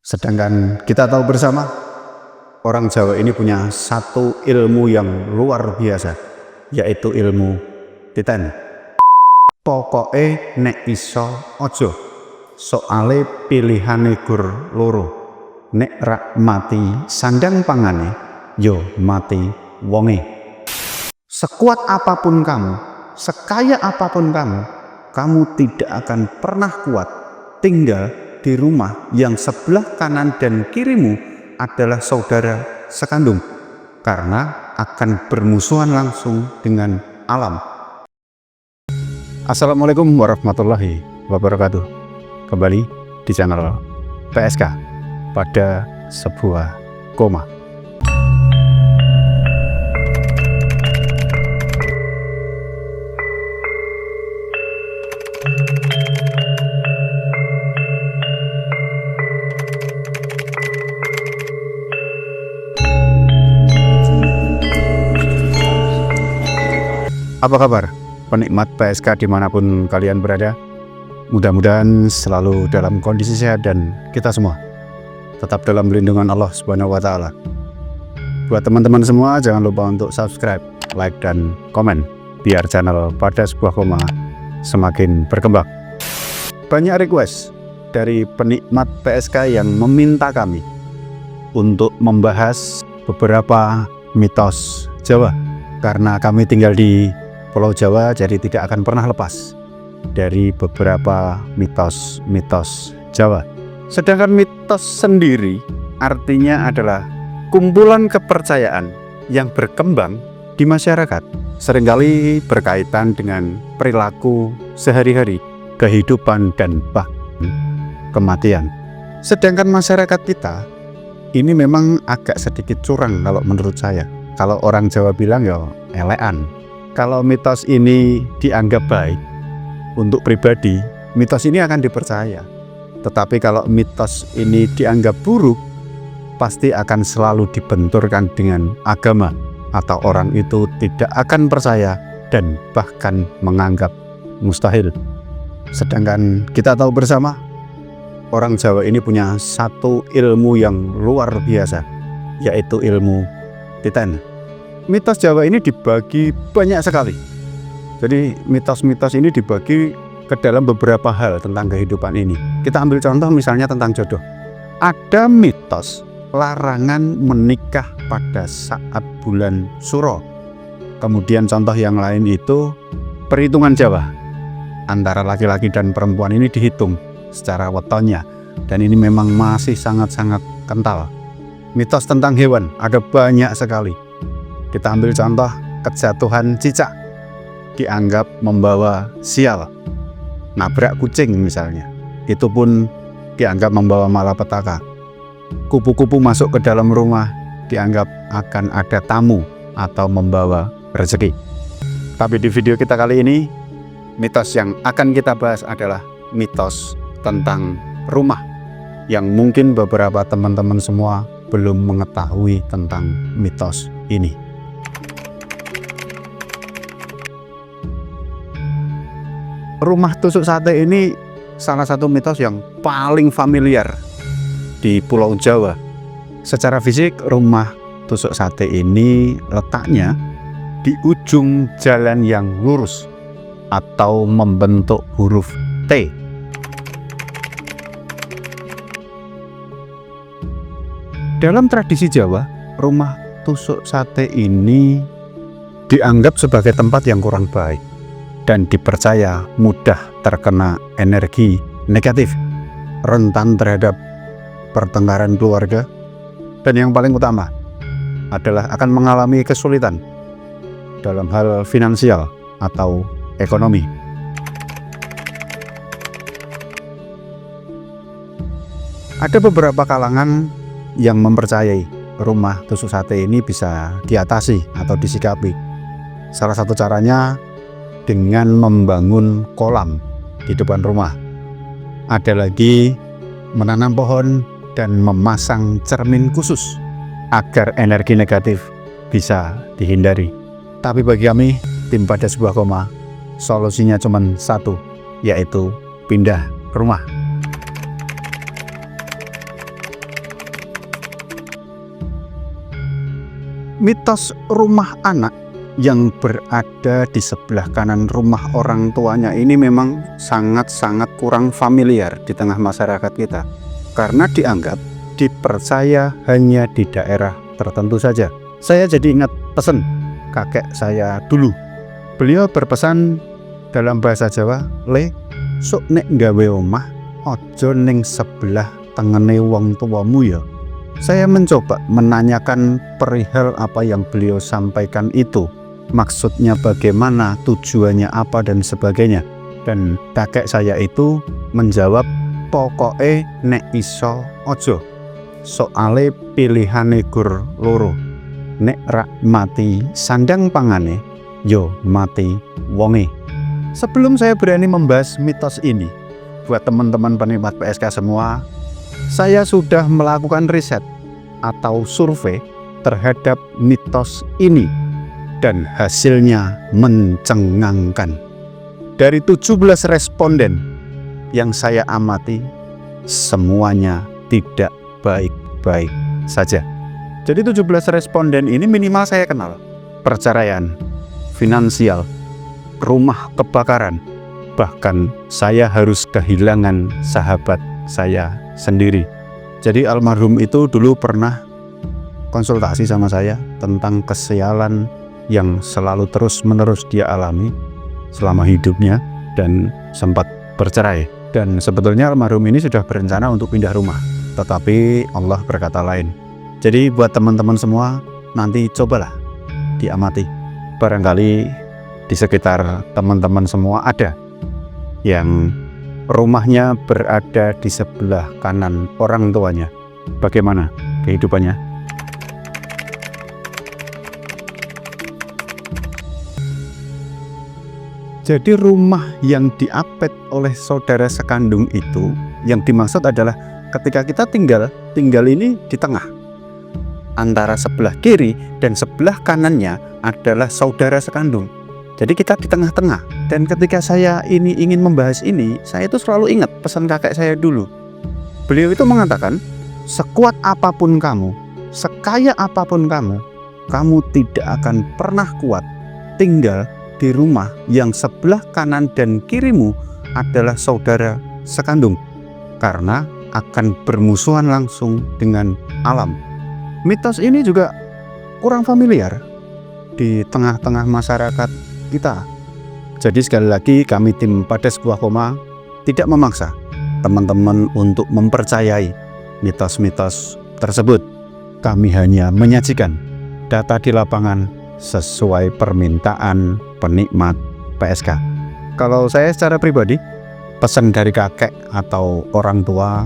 Sedangkan kita tahu bersama, orang Jawa ini punya satu ilmu yang luar biasa, yaitu ilmu titen. Pokoke nek iso ojo, soale pilihane gur loro. Nek rak mati sandang pangane, yo mati wonge. Sekuat apapun kamu, sekaya apapun kamu tidak akan pernah kuat tinggal di rumah yang sebelah kanan dan kirimu adalah saudara sekandung, karena akan bermusuhan langsung dengan alam. Assalamualaikum warahmatullahi wabarakatuh. Kembali di channel PSK pada sebuah koma. Apa kabar penikmat PSK dimanapun kalian berada? Mudah-mudahan selalu dalam kondisi sehat dan kita semua tetap dalam lindungan Allah Subhanahu wa Ta'ala. Buat teman-teman semua, jangan lupa untuk subscribe, like, dan komen biar channel pada sebuah koma semakin berkembang. Banyak request dari penikmat PSK yang meminta kami untuk membahas beberapa mitos Jawa, karena kami tinggal di Pulau Jawa, jadi tidak akan pernah lepas dari beberapa mitos-mitos Jawa. Sedangkan mitos sendiri artinya adalah kumpulan kepercayaan yang berkembang di masyarakat, seringkali berkaitan dengan perilaku sehari-hari, kehidupan, dan bahkan kematian. Sedangkan masyarakat kita ini memang agak sedikit curang kalau menurut saya. Kalau orang Jawa bilang ya elekan. Kalau mitos ini dianggap baik untuk pribadi, mitos ini akan dipercaya. Tetapi kalau mitos ini dianggap buruk, pasti akan selalu dibenturkan dengan agama, atau orang itu tidak akan percaya dan bahkan menganggap mustahil. Sedangkan kita tahu bersama, orang Jawa ini punya satu ilmu yang luar biasa, yaitu ilmu titen. Mitos Jawa ini dibagi banyak sekali. Jadi mitos-mitos ini dibagi ke dalam beberapa hal tentang kehidupan ini. Kita ambil contoh misalnya tentang jodoh. Ada mitos larangan menikah pada saat bulan Suro. Kemudian contoh yang lain itu perhitungan Jawa. Antara laki-laki dan perempuan ini dihitung secara wetonnya. Dan ini memang masih sangat-sangat kental. Mitos tentang hewan ada banyak sekali. Kita ambil contoh kejatuhan cicak, dianggap membawa sial. Nabrak kucing misalnya, itu pun dianggap membawa malapetaka. Kupu-kupu masuk ke dalam rumah dianggap akan ada tamu atau membawa rezeki. Tapi di video kita kali ini, mitos yang akan kita bahas adalah mitos tentang rumah, yang mungkin beberapa teman-teman semua belum mengetahui tentang mitos ini. Rumah tusuk sate ini salah satu mitos yang paling familiar di Pulau Jawa. Secara fisik, rumah tusuk sate ini letaknya di ujung jalan yang lurus atau membentuk huruf T. Dalam tradisi Jawa, rumah tusuk sate ini dianggap sebagai tempat yang kurang baik dan dipercaya mudah terkena energi negatif, rentan terhadap pertengkaran keluarga, dan yang paling utama adalah akan mengalami kesulitan dalam hal finansial atau ekonomi. Ada beberapa kalangan yang mempercayai rumah tusuk sate ini bisa diatasi atau disikapi. Salah satu caranya dengan membangun kolam di depan rumah. Ada lagi menanam pohon dan memasang cermin khusus agar energi negatif bisa dihindari. Tapi bagi kami, tim pada sebuah koma, solusinya cuma satu, yaitu pindah rumah. Mitos rumah anak yang berada di sebelah kanan rumah orang tuanya ini memang sangat-sangat kurang familiar di tengah masyarakat kita, karena dianggap dipercaya hanya di daerah tertentu saja. Saya jadi ingat pesan kakek saya dulu. Beliau berpesan dalam bahasa Jawa, "Le, sok nek gawe omah ojo ning sebelah tengene wong tuamu ya." Saya mencoba menanyakan perihal apa yang beliau sampaikan itu, maksudnya bagaimana, tujuannya apa dan sebagainya. Dan kakek saya itu menjawab, "Pokoke nek iso ojo, soale pilihane gur loro, nek rak mati sandang pangane, yo mati wonge." Sebelum saya berani membahas mitos ini, buat teman-teman penikmat PSK semua, saya sudah melakukan riset atau survei terhadap mitos ini dan hasilnya mencengangkan. Dari 17 responden yang saya amati, semuanya tidak baik-baik saja. Jadi 17 responden ini minimal saya kenal. Perceraian, finansial, rumah kebakaran, bahkan saya harus kehilangan sahabat saya sendiri. Jadi almarhum itu dulu pernah konsultasi sama saya tentang kesialan yang selalu terus-menerus dia alami selama hidupnya dan sempat bercerai. Dan sebetulnya almarhum ini sudah berencana untuk pindah rumah, tetapi Allah berkata lain. Jadi buat teman-teman semua, nanti cobalah diamati. Barangkali di sekitar teman-teman semua ada yang rumahnya berada di sebelah kanan orang tuanya. Bagaimana kehidupannya? Jadi rumah yang diapet oleh saudara sekandung itu, yang dimaksud adalah ketika kita tinggal ini di tengah. Antara sebelah kiri dan sebelah kanannya adalah saudara sekandung. Jadi kita di tengah-tengah. Dan ketika saya ingin membahas ini, saya itu selalu ingat pesan kakek saya dulu. Beliau itu mengatakan, sekuat apapun kamu, sekaya apapun kamu, kamu tidak akan pernah kuat tinggal di rumah yang sebelah kanan dan kirimu adalah saudara sekandung, karena akan bermusuhan langsung dengan alam. Mitos ini juga kurang familiar di tengah-tengah masyarakat kita. Jadi sekali lagi, kami tim Pada Sebuah Koma tidak memaksa teman-teman untuk mempercayai mitos-mitos tersebut. Kami hanya menyajikan data di lapangan sesuai permintaan penikmat PSK. Kalau saya secara pribadi, pesan dari kakek atau orang tua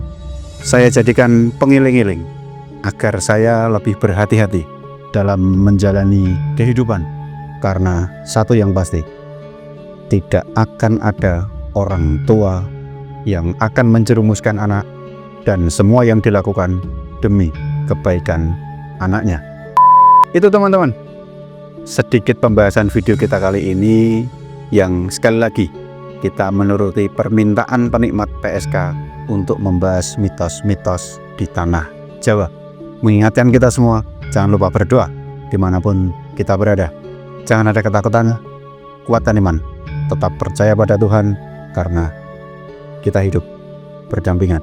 saya jadikan pengiling-iling agar saya lebih berhati-hati dalam menjalani kehidupan. Karena satu yang pasti, tidak akan ada orang tua yang akan menjerumuskan anak, dan semua yang dilakukan demi kebaikan anaknya. Itu teman-teman, sedikit pembahasan video kita kali ini, yang sekali lagi kita menuruti permintaan penikmat PSK untuk membahas mitos-mitos di tanah Jawa. Mengingatkan kita semua, jangan lupa berdoa dimanapun kita berada. Jangan ada ketakutan, kuatkan iman, tetap percaya pada Tuhan, karena kita hidup berdampingan.